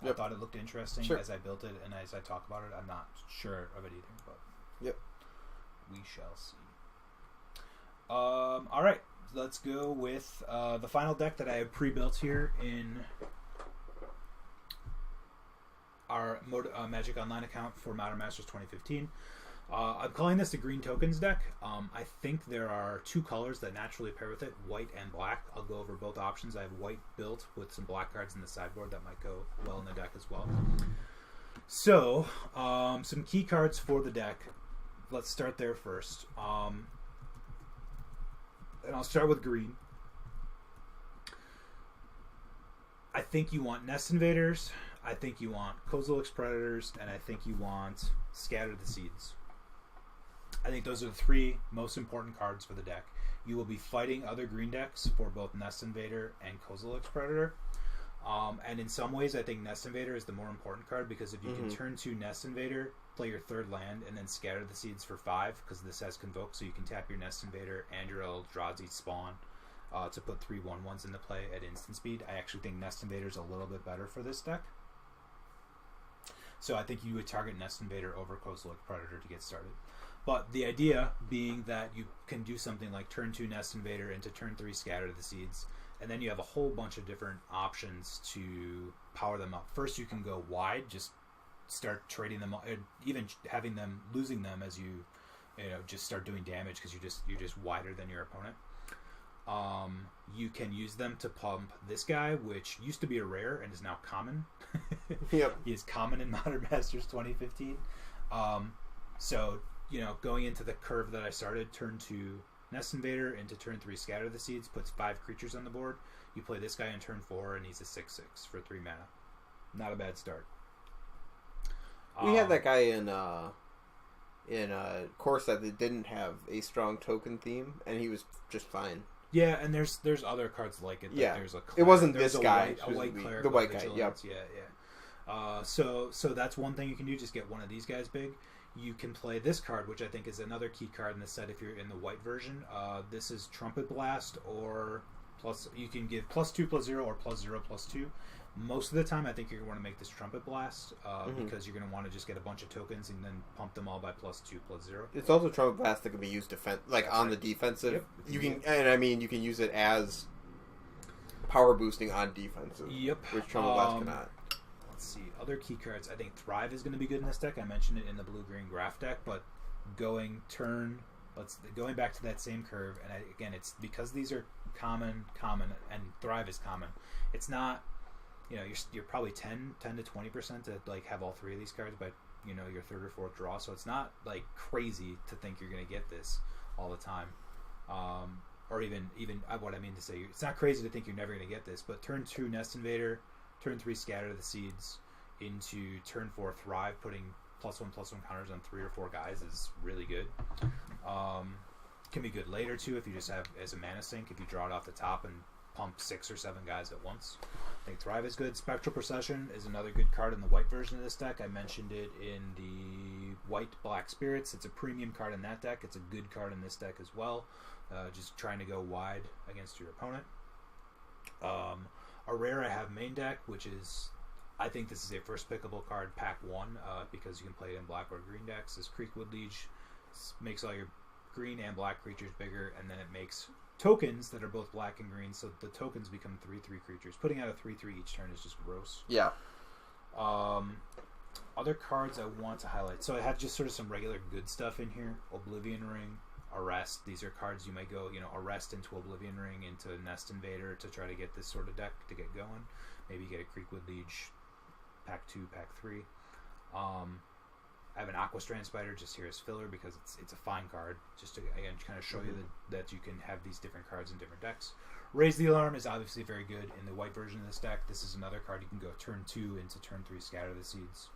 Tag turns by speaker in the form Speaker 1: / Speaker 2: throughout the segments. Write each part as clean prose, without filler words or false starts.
Speaker 1: Yep.
Speaker 2: I thought it looked interesting as I built it, and as I talk about it, I'm not sure of it either, but we shall see. All right, let's go with the final deck that I have pre-built here in our Magic Online account for Modern Masters 2015. I'm calling this the Green Tokens deck. I think there are two colors that naturally pair with it, white and black. I'll go over both options. I have white built with some black cards in the sideboard that might go well in the deck as well. So, some key cards for the deck. Let's start there first. And I'll start with green. I think you want Nest Invaders. I think you want Kozilek's Predators, and I think you want Scatter the Seeds. I think those are the three most important cards for the deck. You will be fighting other green decks for both Nest Invader and Kozilek's Predator. And in some ways, I think Nest Invader is the more important card, because if you can turn 2 Nest Invader, play your third land, and then Scatter the Seeds for 5, because this has Convoke, so you can tap your Nest Invader and your Eldrazi Spawn to put 3 1/1s into play at instant speed. I actually think Nest Invader is a little bit better for this deck. So I think you would target Nest Invader over Kozilek Predator to get started. But the idea being that you can do something like turn 2 Nest Invader into turn 3 Scatter the Seeds, and then you have a whole bunch of different options to power them up. First, you can go wide, just start trading them, even having them, losing them as you just start doing damage because you're just wider than your opponent. You can use them to pump this guy, which used to be a rare and is now common.
Speaker 1: Yep.
Speaker 2: He is common in Modern Masters 2015. So, going into the curve that I started, turn 2 Nest Invader into turn 3 Scatter the Seeds, puts 5 creatures on the board. You play this guy in turn 4, and he's a 6/6 for 3 mana. Not a bad start.
Speaker 1: We had that guy in a course that didn't have a strong token theme, and he was just fine.
Speaker 2: Yeah, and there's other cards like it.
Speaker 1: Yeah,
Speaker 2: there's
Speaker 1: it wasn't this guy.
Speaker 2: A white cleric.
Speaker 1: The white guy. Yep.
Speaker 2: Yeah. So that's one thing you can do. Just get one of these guys big. You can play this card, which I think is another key card in the set if you're in the white version. This is Trumpet Blast, or plus. You can give +2/+0 or +0/+2. Most of the time, I think you're going to want to make this Trumpet Blast because you're going to want to just get a bunch of tokens and then pump them all by +2/+0.
Speaker 1: It's also Trumpet Blast that can be used on the defensive.
Speaker 2: Yep.
Speaker 1: You can use it as power boosting on defensive.
Speaker 2: Yep.
Speaker 1: Which Trumpet Blast cannot.
Speaker 2: Let's see. Other key cards. I think Thrive is going to be good in this deck. I mentioned it in the blue-green graph deck, but going back to that same curve, and again, it's because these are common, and Thrive is common. It's not, you're probably 10 to 20% to have all 3 of these cards by your 3rd or 4th draw. So it's not crazy to think you're going to get this all the time, or even what I mean to say, it's not crazy to think you're never going to get this. But turn 2 Nest Invader, turn 3 Scatter the Seeds into turn 4 Thrive, putting +1/+1 counters on 3 or 4 guys is really good. Can be good later too if you just have as a mana sink, if you draw it off the top and pump 6 or 7 guys at once. I think Thrive is good. Spectral Procession is another good card in the white version of this deck. I mentioned it in the white Black Spirits. It's a premium card in that deck. It's a good card in this deck as well. Just trying to go wide against your opponent. A rare I have main deck, which is, I think this is a first pickable card, pack 1, because you can play it in black or green decks. This Creekwood Liege makes all your green and black creatures bigger, and then it makes tokens that are both black and green, so the tokens become 3/3 creatures. Putting out a 3/3 each turn is just gross.
Speaker 1: Yeah.
Speaker 2: Other cards I want to highlight. So I have just sort of some regular good stuff in here. Oblivion Ring, Arrest. These are cards you might go, Arrest into Oblivion Ring, into Nest Invader to try to get this sort of deck to get going. Maybe get a Creekwood Liege, pack 2, pack 3. I have an Aquastrand Spider just here as filler because it's a fine card, just to again kind of show you that you can have these different cards in different decks. Raise the Alarm is obviously very good in the white version of this deck. This is another card you can go turn 2 into turn 3 Scatter the Seeds,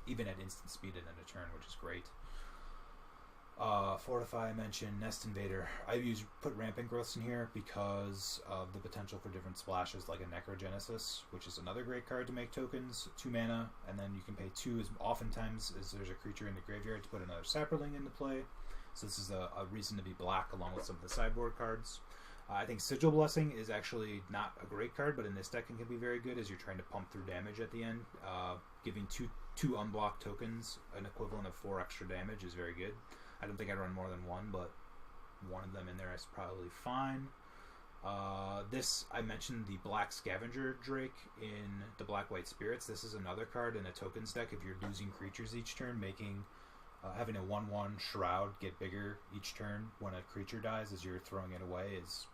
Speaker 2: even at instant speed and then a turn, which is great. Fortify, I mentioned. Nest Invader. I put Rampant Growths in here because of the potential for different splashes, like a Necrogenesis, which is another great card to make tokens. 2 mana, and then you can pay 2 as oftentimes as there's a creature in the graveyard to put another Sapperling into play. So this is a reason to be black along with some of the sideboard cards. I think Sigil Blessing is actually not a great card, but in this deck it can be very good as you're trying to pump through damage at the end. Giving two unblocked tokens an equivalent of 4 extra damage is very good. I don't think I'd run more than one, but one of them in there is probably fine. This, I mentioned the Black Scavenger Drake in the Black-White Spirits. This is another card in a tokens deck. If you're losing creatures each turn, having a 1/1 Shroud get bigger each turn when a creature dies as you're throwing it away is...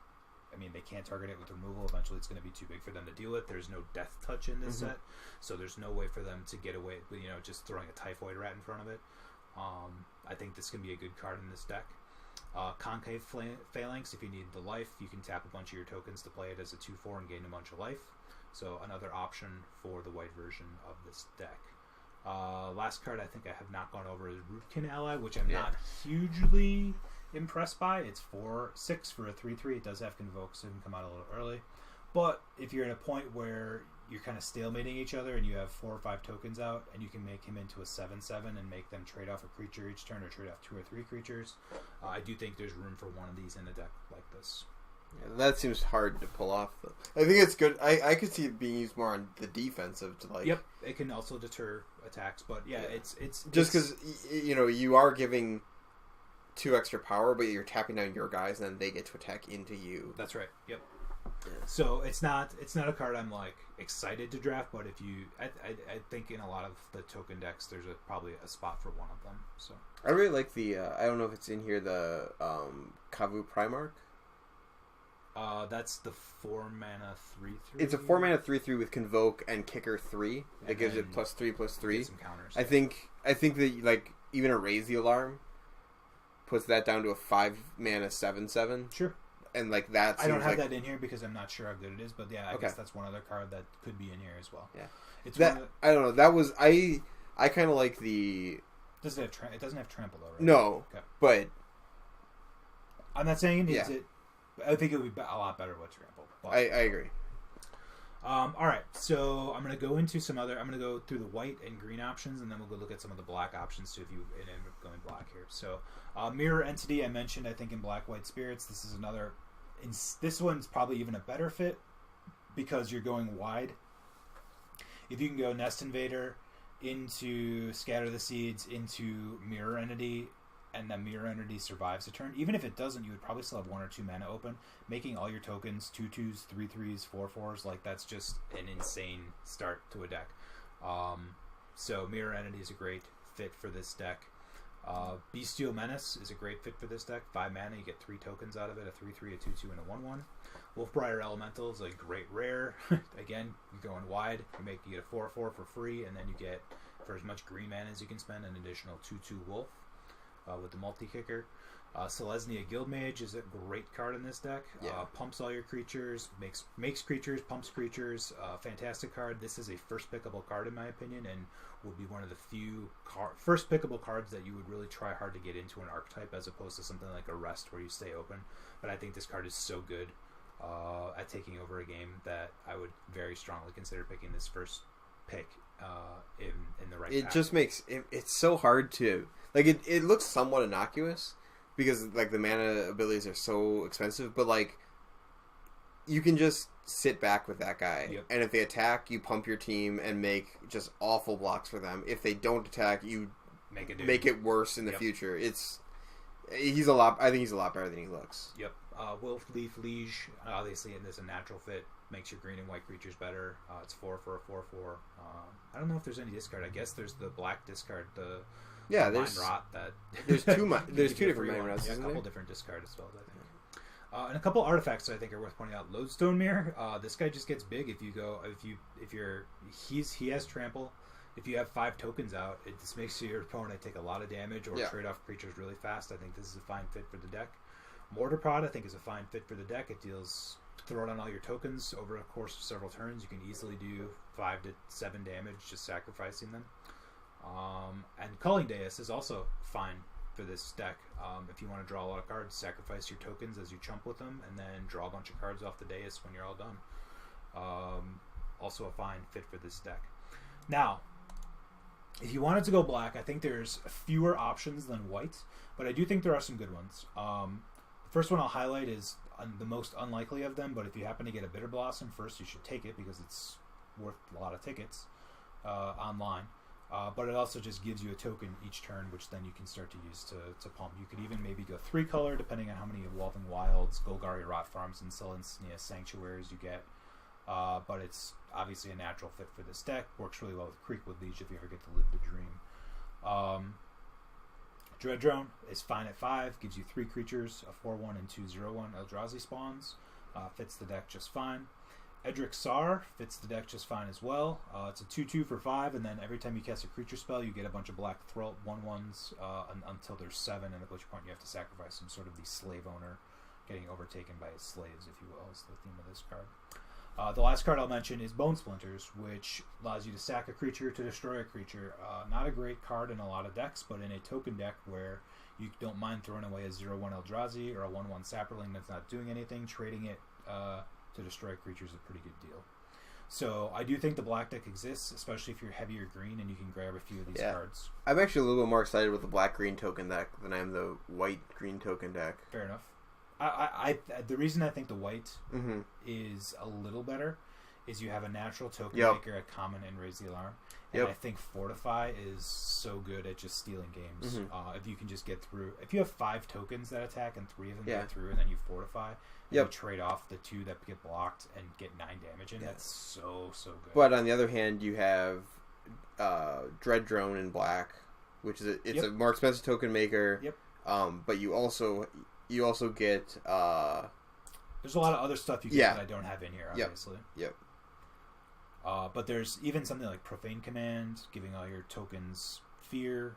Speaker 2: I mean, they can't target it with removal. Eventually, it's going to be too big for them to deal with. There's no death touch in this set, so there's no way for them to get away with, just throwing a Typhoid Rat in front of it. I think this can be a good card in this deck. Concave Phalanx, if you need the life, you can tap a bunch of your tokens to play it as a 2/4 and gain a bunch of life. So another option for the white version of this deck. Last card I think I have not gone over is Rootkin Ally, which I'm not hugely impressed by. It's 4/6 for a 3/3. It does have Convoke, so it can come out a little early. But if you're at a point where you're kind of stalemating each other and you have 4 or 5 tokens out and you can make him into a 7/7 and make them trade off a creature each turn or trade off 2 or 3 creatures, I do think there's room for one of these in a deck like this.
Speaker 1: Yeah, that seems hard to pull off, though. I think it's good. I could see it being used more on the defensive to like.
Speaker 2: Yep, it can also deter attacks, but it's
Speaker 1: just because you are giving 2 extra power, but you're tapping down your guys, and then they get to attack into you.
Speaker 2: That's right. Yep. Yeah. So it's not a card I'm like excited to draft, but if you, I think in a lot of the token decks, there's probably a spot for one of them. So
Speaker 1: I really like the. I don't know if it's in here. The Kavu Primarch.
Speaker 2: That's the 4-mana 3/3.
Speaker 1: It's a 4-mana 3/3 with Convoke and Kicker 3. That gives it +3/+3.
Speaker 2: Some counters.
Speaker 1: I think that like even a Raise the Alarm puts that down to a 5-mana 7/7.
Speaker 2: Sure.
Speaker 1: And like that.
Speaker 2: I don't have that in here because I'm not sure how good it is, but yeah, I guess that's one other card that could be in here as well.
Speaker 1: Yeah.
Speaker 2: It's
Speaker 1: that. I don't know. That was I kind of like the.
Speaker 2: Does it have? It doesn't have trample though, right?
Speaker 1: No. Okay. But
Speaker 2: I'm not saying it's it. I think it would be a lot better with trample. But.
Speaker 1: I agree.
Speaker 2: All right, so I'm going to go into some other. I'm going to go through the white and green options, and then we'll go look at some of the black options too. If you end up going black here, so Mirror Entity I mentioned. I think in Black-White Spirits, this is another. This one's probably even a better fit because you're going wide. If you can go Nest Invader into Scatter the Seeds into Mirror Entity, and the Mirror Entity survives a turn, even if it doesn't, you would probably still have 1 or 2 mana open, making all your tokens 2/2s, 3/3s, 4/4s. Like that's just an insane start to a deck. So Mirror Entity is a great fit for this deck. Bestial Menace is a great fit for this deck. 5 mana, you get 3 tokens out of it, a 3/3, a 2/2, and a 1/1. Wolfbriar Elemental is a great rare. Again, you're going wide. You get a 4/4 for free, and then you get, for as much green mana as you can spend, an additional 2/2 Wolf with the multi-kicker. Selesnya Guildmage is a great card in this deck. Pumps all your creatures, makes creatures, pumps creatures. Fantastic card. This is a first pickable card in my opinion, and would be one of the few first pickable cards that you would really try hard to get into an archetype, as opposed to something like Arrest where you stay open. But I think this card is so good at taking over a game that I would very strongly consider picking this first pick in the right path.
Speaker 1: Just makes it's so hard to like. It looks somewhat innocuous because like the mana abilities are so expensive, but like you can just sit back with that guy, and if they attack, you pump your team and make just awful blocks for them. If they don't attack, you make it worse in the future. He's a lot. I think he's a lot better than he looks.
Speaker 2: Yep. Wolf Leaf Liege, obviously, and there's a natural fit. Makes your green and white creatures better. It's 4 for a 4/4. I don't know if there's any discard. I guess there's the black discard.
Speaker 1: There's
Speaker 2: Mind Rot that
Speaker 1: there's two different Mind Rots.
Speaker 2: A couple different discard spells, I think. And a couple artifacts that I think are worth pointing out. Lodestone Mirror. This guy just gets big if he has trample. If you have 5 tokens out, it just makes your opponent take a lot of damage or trade off creatures really fast. I think this is a fine fit for the deck. Mortar Prod, I think, is a fine fit for the deck. It deals throw down all your tokens over a course of several turns. You can easily do 5 to 7 damage just sacrificing them. And Culling Dais is also fine for this deck. If you want to draw a lot of cards, sacrifice your tokens as you chump with them, and then draw a bunch of cards off the dais when you're all done. Also a fine fit for this deck. Now, if you wanted to go black, I think there's fewer options than white, but I do think there are some good ones. The first one I'll highlight is the most unlikely of them, but if you happen to get a Bitter Blossom first, you should take it because it's worth a lot of tickets online. But it also just gives you a token each turn, which then you can start to use to pump. You could even maybe go 3-color, depending on how many Evolving Wilds, Golgari Rot Farms, and Celestia Sanctuaries you get. But it's obviously a natural fit for this deck. Works really well with Creekwood Leech if you ever get to live the dream. Dread Drone is fine at 5, gives you 3 creatures, a 4/1 and 2/0/1 Eldrazi spawns. Fits the deck just fine. Edric Sar fits the deck just fine as well. It's a 2/2 for 5, and then every time you cast a creature spell, you get a bunch of black throat 1/1s until there's 7, and at which point you have to sacrifice some sort of the slave owner getting overtaken by his slaves, if you will, is the theme of this card. The last card I'll mention is Bone Splinters, which allows you to sack a creature to destroy a creature. Not a great card in a lot of decks, but in a token deck where you don't mind throwing away a 0/1 Eldrazi or a 1/1 Sapperling that's not doing anything, trading it to destroy a creature is a pretty good deal. So I do think the black deck exists, especially if you're heavier green and you can grab a few of these cards.
Speaker 1: I'm actually a little bit more excited with the black-green token deck than I am the white-green token deck.
Speaker 2: Fair enough. The reason I think the white is a little better is you have a natural token maker, a common, and Raise the Alarm. And I think Fortify is so good at just stealing games. If you can just get through, if you have 5 tokens that attack and 3 of them get through, and then you Fortify, and you trade off the 2 that get blocked and get 9 damage in, that's so good.
Speaker 1: But on the other hand, you have Dread Drone in black, which is a more expensive token maker. But you also get
Speaker 2: there's a lot of other stuff you get that I don't have in here, obviously. But there's even something like Profane Command, giving all your tokens fear.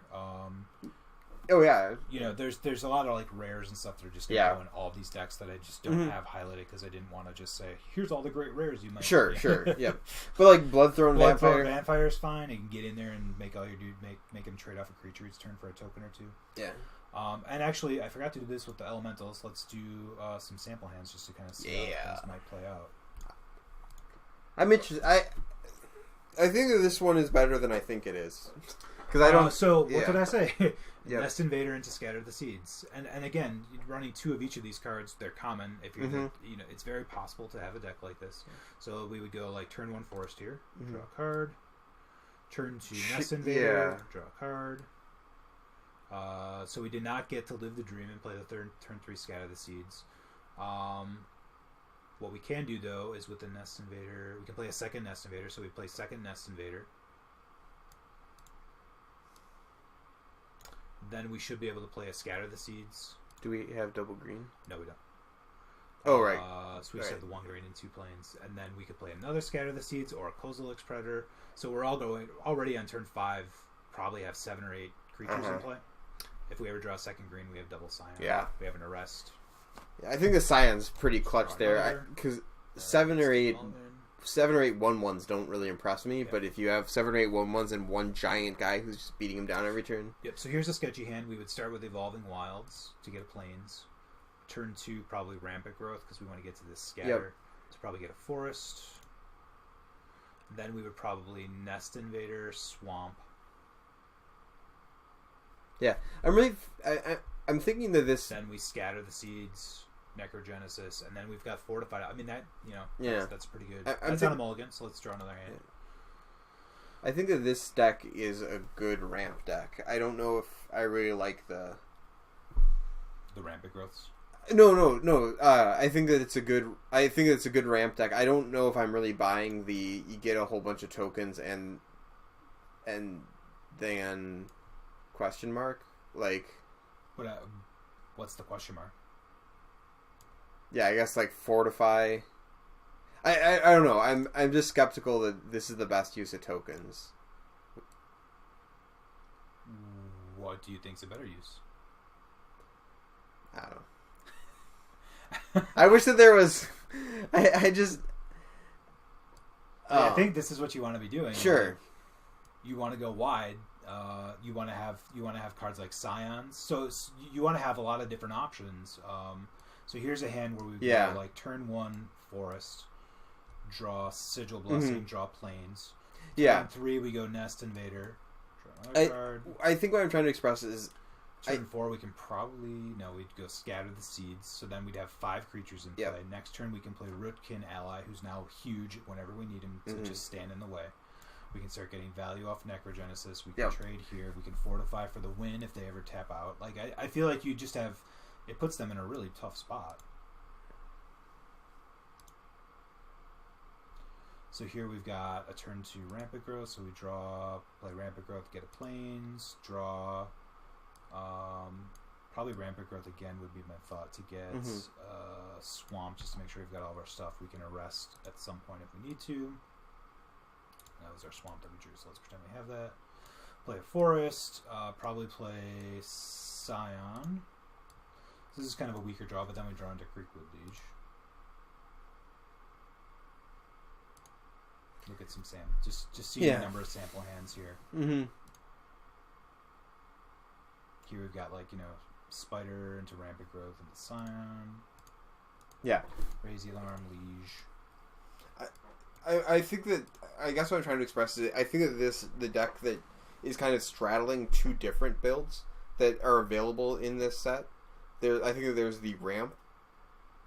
Speaker 2: You know, there's a lot of like rares and stuff that are just going to go in all these decks that I just don't have highlighted because I didn't want to just say, here's all the great rares you might.
Speaker 1: Sure. But like Bloodthorn
Speaker 2: Vampire is fine. You can get in there and make all your dude make him trade off a creature each turn for a token or 2. And actually, I forgot to do this with the elementals. Let's do some sample hands just to kind of see how things might play out.
Speaker 1: I'm interested. I think that this one is better than I think it is because I don't.
Speaker 2: What did I say? Nest Invader into Scatter the Seeds, and again, running 2 of each of these cards, they're common. If you're, it's very possible to have a deck like this. So we would go like turn 1 Forest here, draw a card. Turn 2 Nest Invader, draw a card. So we did not get to Live the Dream and play the turn 3 Scatter the Seeds. What we can do though is with the Nest Invader, we can play a second Nest Invader. So we play second Nest Invader. Then we should be able to play a Scatter the Seeds.
Speaker 1: Do we have double green?
Speaker 2: No, we don't.
Speaker 1: Oh, right.
Speaker 2: So we just have the 1 green and 2 plains, and then we could play another Scatter the Seeds or a Kozilek's Predator. So we're all going already on turn 5. Probably have 7 or 8 creatures in play. If we ever draw a second green, we have double Scion. We have an Arrest.
Speaker 1: I think the Scion's pretty clutch there because 7 or 8 1/1s don't really impress me. But if you have 7 or 8 1/1s and one giant guy who's just beating him down every turn.
Speaker 2: So here's a sketchy hand. We would start with Evolving Wilds to get a plains. Turn 2 probably Rampant Growth because we want to get to this Scatter to probably get a Forest. Then we would probably Nest Invader, Swamp.
Speaker 1: I'm thinking that this.
Speaker 2: Then we Scatter the Seeds, Necrogenesis, and then we've got Fortified. I mean that that's pretty good. That's on a mulligan, so let's draw another hand.
Speaker 1: I think that this deck is a good ramp deck. I don't know if I really like the
Speaker 2: Rampant Growths.
Speaker 1: No. I think that it's a good. I think it's a good ramp deck. I don't know if I'm really buying the. You get a whole bunch of tokens and then question mark like.
Speaker 2: What's the question mark?
Speaker 1: Yeah, I guess like Fortify. I don't know. I'm just skeptical that this is the best use of tokens.
Speaker 2: What do you think's a better use?
Speaker 1: I don't know. I wish that there was. I just.
Speaker 2: I think this is what you want to be doing.
Speaker 1: Sure.
Speaker 2: Like, you want to go wide. You want to have cards like Scions. So you want to have a lot of different options. So here's a hand where we go like turn 1 Forest, draw Sigil Blessing, draw Plains. Turn 3 we go Nest Invader. Draw another card.
Speaker 1: I think what I'm trying to express is
Speaker 2: Turn 4, we can probably... No, we'd go Scatter the Seeds, so then we'd have 5 creatures in play. Next turn, we can play Rootkin Ally, who's now huge whenever we need him to just stand in the way. We can start getting value off Necrogenesis. We can trade here. We can fortify for the win if they ever tap out. Like, I feel like you just have... It puts them in a really tough spot. So here we've got a turn 2 Rampant Growth, so we draw, play Rampant Growth, get a Plains, draw... probably Rampant Growth again would be my thought, to get Swamp, just to make sure we've got all of our stuff we can arrest at some point if we need to. That was our Swamp that we drew, so let's pretend we have that. Play a Forest, probably play Scion. This is kind of a weaker draw, but then we draw into Creekwood Liege. Look at some just see the number of sample hands here. Here we've got, like, you know, Spider into Rampant Growth into Scion.
Speaker 1: Yeah.
Speaker 2: Raise the Alarm, Liege.
Speaker 1: I think that, I guess what I'm trying to express is, I think that the deck that is kind of straddling 2 different builds that are available in this set. I think that there's the ramp,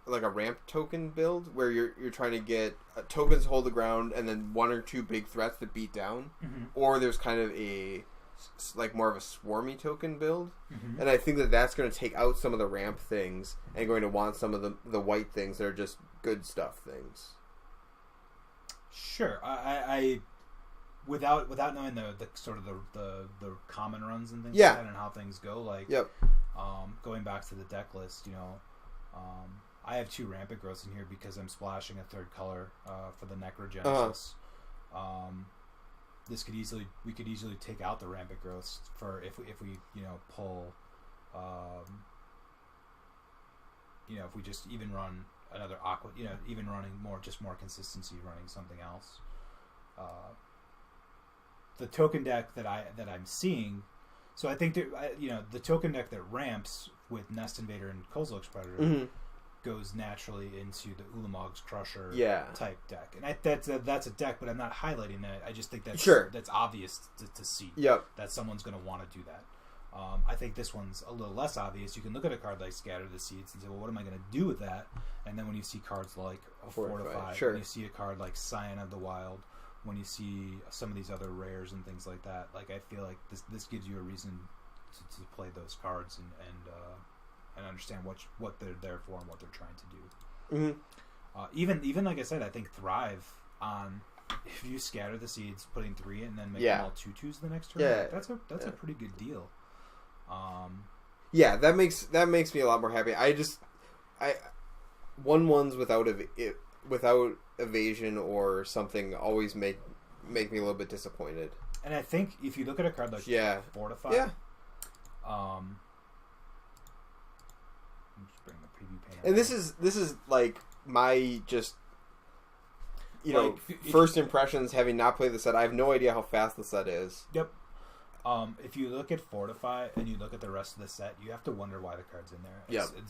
Speaker 1: like a ramp token build, where you're trying to get tokens hold the ground and then 1 or 2 big threats that beat down. Or there's kind of like more of a swarmy token build, and I think that that's going to take out some of the ramp things and going to want some of the white things that are just good stuff things.
Speaker 2: Sure, I without knowing the sort of the common runs and things like that and how things go, like going back to the deck list, you know, I have 2 Rampant Growths in here because I'm splashing a 3rd color for the Necrogenesis. We could easily take out the Rampant Growths for if we you know pull, you know, if we just even run another Aqua, you know, even running more consistency, running something else. The token deck that I'm seeing, so I think that you know, the token deck that ramps with Nest Invader and Kozilek's Predator goes naturally into the Ulamog's Crusher type deck, and that's a deck, but I'm not highlighting that. I just think that's obvious to see that someone's going to want to do that. I think this one's a little less obvious. You can look at a card like Scatter the Seeds and say, well, what am I going to do with that? And then when you see cards like Fortify, when you see a card like Scion of the Wild, when you see some of these other rares and things like that, like, I feel like this gives you a reason to play those cards and understand what they're there for and what they're trying to do. Even like I said, I think Thrive on, if you Scatter the Seeds, putting 3 in and then make them all 2/2s the next turn, that's a pretty good deal.
Speaker 1: That makes me a lot more happy. I 1/1s without evasion or something always make me a little bit disappointed.
Speaker 2: And I think if you look at a card like Fortify, just bring the preview pane up.
Speaker 1: And this is like my just, you know, first impressions, having not played the set. I have no idea how fast the set is.
Speaker 2: Yep. If you look at Fortify and you look at the rest of the set, you have to wonder why the card's in there.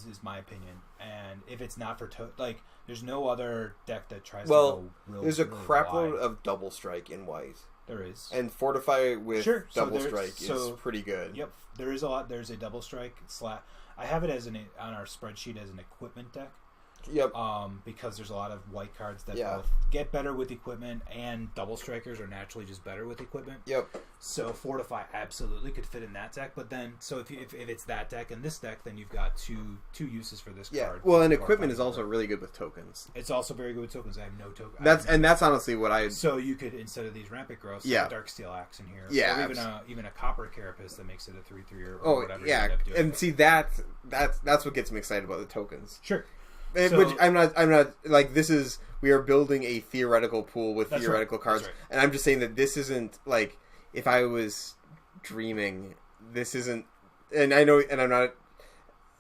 Speaker 2: Is my opinion. And if it's not for like, there's no other deck that tries to go real.
Speaker 1: There's a crapload of Double Strike in white.
Speaker 2: There is.
Speaker 1: And Fortify with Double Strike is pretty good.
Speaker 2: Yep. There is a lot. There's a Double Strike I have it as on our spreadsheet as an equipment deck.
Speaker 1: Yep.
Speaker 2: Because there's a lot of white cards that both get better with equipment, and double strikers are naturally just better with equipment.
Speaker 1: Yep.
Speaker 2: So Fortify absolutely could fit in that deck, but then if it's that deck and this deck, then you've got two uses for this card.
Speaker 1: Well, and equipment is also really good with tokens.
Speaker 2: It's also very good with tokens. I have no tokens.
Speaker 1: That's honestly what I.
Speaker 2: So you could, instead of these Rampant Growths, Dark Steel Axe in here, or even a Copper Carapace that makes it a 3/3 or whatever.
Speaker 1: Yeah, and see that's what gets me excited about the tokens.
Speaker 2: Sure.
Speaker 1: Which I'm not like, this is, we are building a theoretical pool with theoretical cards, and I'm just saying that this isn't like, if I was dreaming, this isn't, and I know, and I'm not,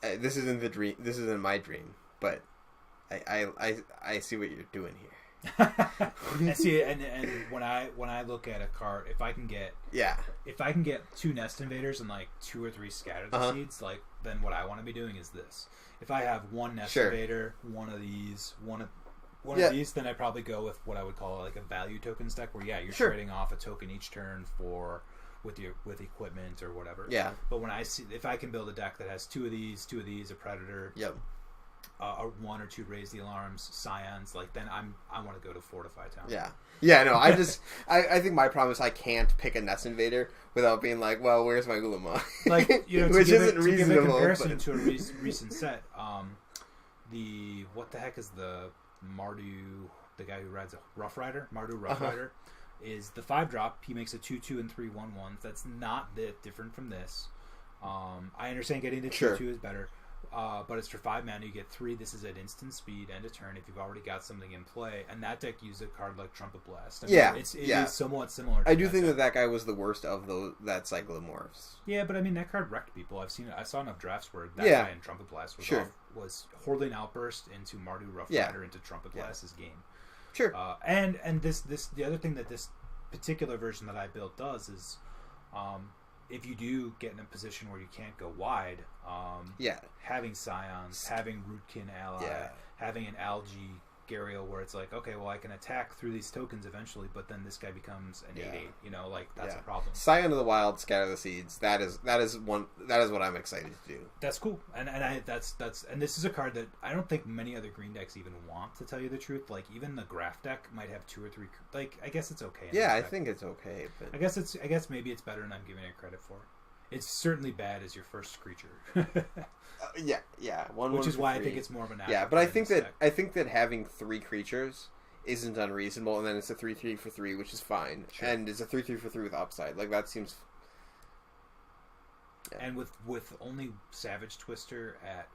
Speaker 1: this isn't the dream, this isn't my dream, but I see what you're doing here.
Speaker 2: And see, and when I look at a card, if I can get 2 Nest Invaders and like 2 or 3 Scatter the Seeds, like, then what I want to be doing is this. If I have 1 Nest Invader, one of these, one of these, then I probably go with what I would call like a value tokens deck, where you're trading off a token each turn for with equipment or whatever.
Speaker 1: Yeah.
Speaker 2: But when if I can build a deck that has two of these, a Predator,
Speaker 1: yep,
Speaker 2: one or two Raise the Alarms, Scions, like then I want to go to Fortify Town.
Speaker 1: Yeah. No, I just I think my problem is I can't pick a Nest Invader without being like, well, where's my Ulama?
Speaker 2: Like,
Speaker 1: which isn't reasonable. To give a
Speaker 2: comparison
Speaker 1: but...
Speaker 2: to a recent set, what the heck is the Mardu, the guy who rides a Rough Rider, Mardu Rough Rider, is the 5-drop. He makes a 2/2 and 3/1/1. That's not that different from this. I understand getting the 2/2 is better, but it's for 5 mana. You get 3. This is at instant speed, end of turn if you've already got something in play, and that deck uses a card like Trumpet Blast. I mean, it is somewhat similar.
Speaker 1: I do think that guy was the worst of that cycle of morphs.
Speaker 2: Yeah, but I mean that card wrecked people. I've seen it. I saw enough drafts where that guy in Trumpet Blast was Hordling Outburst into Mardu Rough Rider into Trumpet Blast's game.
Speaker 1: Sure.
Speaker 2: And this the other thing that this particular version that I built does is, if you do get in a position where you can't go wide, having Scions, having Rootkin Ally, having an Algae Gariel where it's like, okay, well I can attack through these tokens eventually, but then this guy becomes an 8/8. Like that's a problem.
Speaker 1: Scion of the Wild, Scatter the Seeds. That is what I'm excited to do.
Speaker 2: That's cool, and this is a card that I don't think many other green decks even want, to tell you the truth. Like even the Graph deck might have 2 or 3. Like I guess it's okay.
Speaker 1: I think it's okay, but
Speaker 2: I guess maybe it's better than I'm giving it credit for. It's certainly bad as your first creature. Which is why 3. I think it's more of an
Speaker 1: but I think that having 3 creatures isn't unreasonable, and then it's a 3/3 for 3, which is fine, and it's a 3/3 for 3 with upside. Like that seems.
Speaker 2: Yeah. And with only Savage Twister at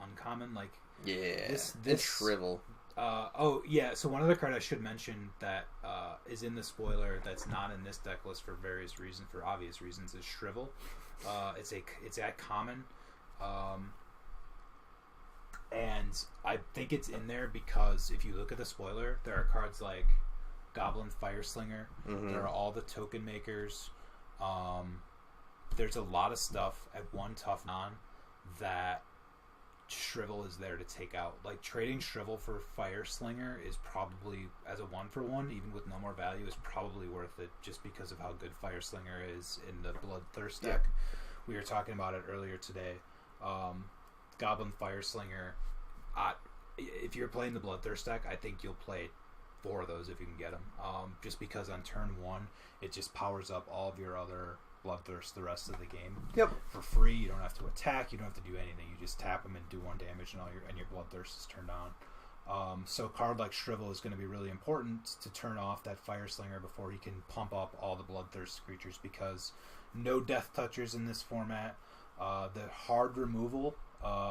Speaker 2: uncommon, like this
Speaker 1: Shrivel.
Speaker 2: So one other card I should mention that is in the spoiler that's not in this deck list for obvious reasons is Shrivel. It's at common, and I think it's in there because if you look at the spoiler, there are cards like Goblin Fireslinger. There are all the token makers. There's a lot of stuff at 1 tough non that Shrivel is there to take out. Like trading Shrivel for Fireslinger is probably, as a 1-for-1, even with no more value, is probably worth it just because of how good Fireslinger is in the Bloodthirst deck. We were talking about it earlier today. Goblin Fireslinger. If you're playing the Bloodthirst deck, I think you'll play 4 of those if you can get them. Just because on turn 1, it just powers up all of your other Bloodthirst the rest of the game. For free. You don't have to attack. You don't have to do anything. You just tap them and do 1 damage, and your Bloodthirst is turned on. So a card like Shrivel is going to be really important to turn off that Fireslinger before he can pump up all the Bloodthirst creatures, because no Death Touchers in this format. The hard removal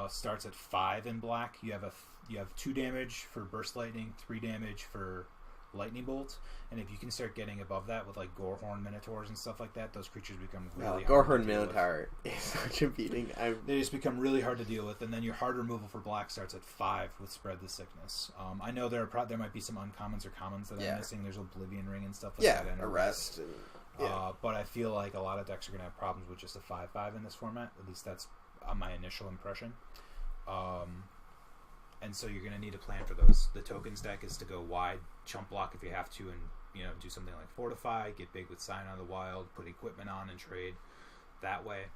Speaker 2: starts at 5 in black. You have 2 damage for Burst Lightning, 3 damage for Lightning Bolt, and if you can start getting above that with like Gorehorn Minotaurs and stuff like that, those creatures become really hard
Speaker 1: Gorehorn Minotaur is such a beating.
Speaker 2: They just become really hard to deal with, and then your hard removal for black starts at 5 with Spread the Sickness. I know there might be some uncommons or commons that I'm missing. There's Oblivion Ring and stuff like that. And
Speaker 1: Arrest.
Speaker 2: But I feel like a lot of decks are going to have problems with just a 5/5 in this format. At least that's my initial impression. And so you're going to need a plan for those. The tokens deck is to go wide, chump block if you have to, and do something like Fortify, get big with Scion of the Wild, put equipment on and trade that way.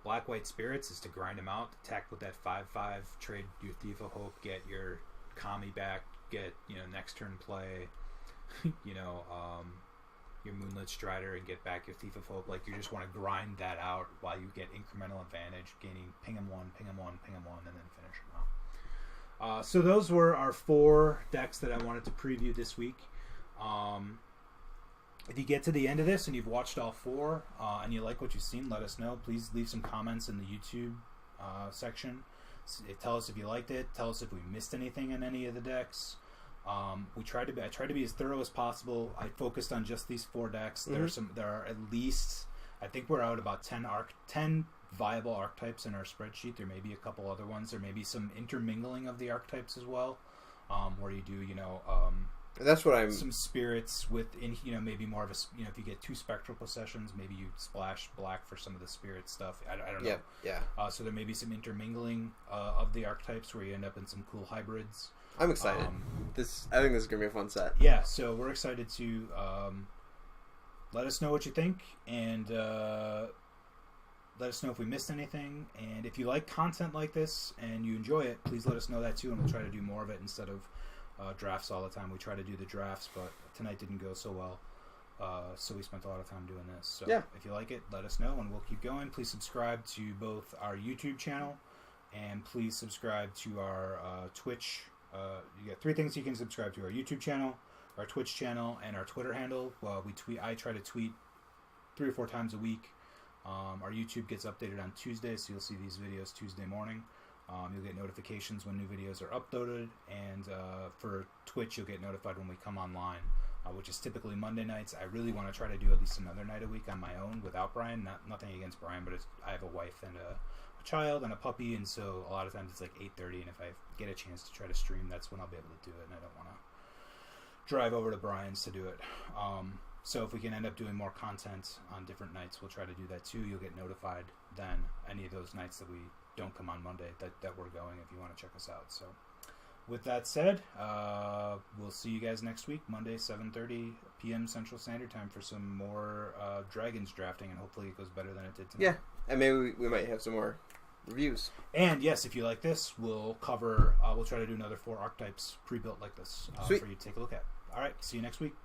Speaker 2: Black-White Spirits is to grind them out, attack with that 5/5, trade your Thief of Hope, get your Kami back, get next turn play, your Moonlit Strider, and get back your Thief of Hope. Like, you just want to grind that out while you get incremental advantage, gaining ping 'em 1, and then finish them off. So those were our 4 decks that I wanted to preview this week. If you get to the end of this and you've watched all 4 and you like what you've seen, let us know. Please leave some comments in the YouTube section. Tell us if you liked it. Tell us if we missed anything in any of the decks. I tried to be as thorough as possible. I focused on just these 4 decks. There are at least, I think we're out about 10 viable archetypes in our spreadsheet. There may be a couple other ones. There may be some intermingling of the archetypes as well, where you do
Speaker 1: that's what I'm
Speaker 2: some spirits within maybe more of a if you get 2 spectral possessions, maybe you splash black for some of the spirit stuff. I don't know. So there may be some intermingling of the archetypes where you end up in some cool hybrids.
Speaker 1: I'm excited. I think this is gonna be a fun set.
Speaker 2: Yeah, so we're excited to let us know what you think, and let us know if we missed anything. And if you like content like this and you enjoy it, please let us know that too, and we'll try to do more of it instead of drafts all the time. We try to do the drafts, but tonight didn't go so well. So we spent a lot of time doing this. So if you like it, let us know, and we'll keep going. Please subscribe to both our YouTube channel, and please subscribe to our Twitch. You get 3 things you can subscribe to: our YouTube channel, our Twitch channel, and our Twitter handle. I try to tweet 3 or 4 times a week. Our YouTube gets updated on Tuesday, so you'll see these videos Tuesday morning. You'll get notifications when new videos are uploaded, and for Twitch, you'll get notified when we come online, which is typically Monday nights. I really want to try to do at least another night a week on my own without Brian. Nothing against Brian, but I have a wife and a child and a puppy, and so a lot of times it's like 8:30, and if I get a chance to try to stream, that's when I'll be able to do it, and I don't want to drive over to Brian's to do it. So if we can end up doing more content on different nights, we'll try to do that too. You'll get notified then any of those nights that we don't come on Monday that we're going, if you want to check us out. So with that said, we'll see you guys next week, Monday, 7:30 p.m. Central Standard Time, for some more Dragons drafting, and hopefully it goes better than it did tonight.
Speaker 1: Yeah, and maybe we might have some more reviews.
Speaker 2: And yes, if you like this, we'll try to do another 4 archetypes pre-built like this for you to take a look at. All right, see you next week.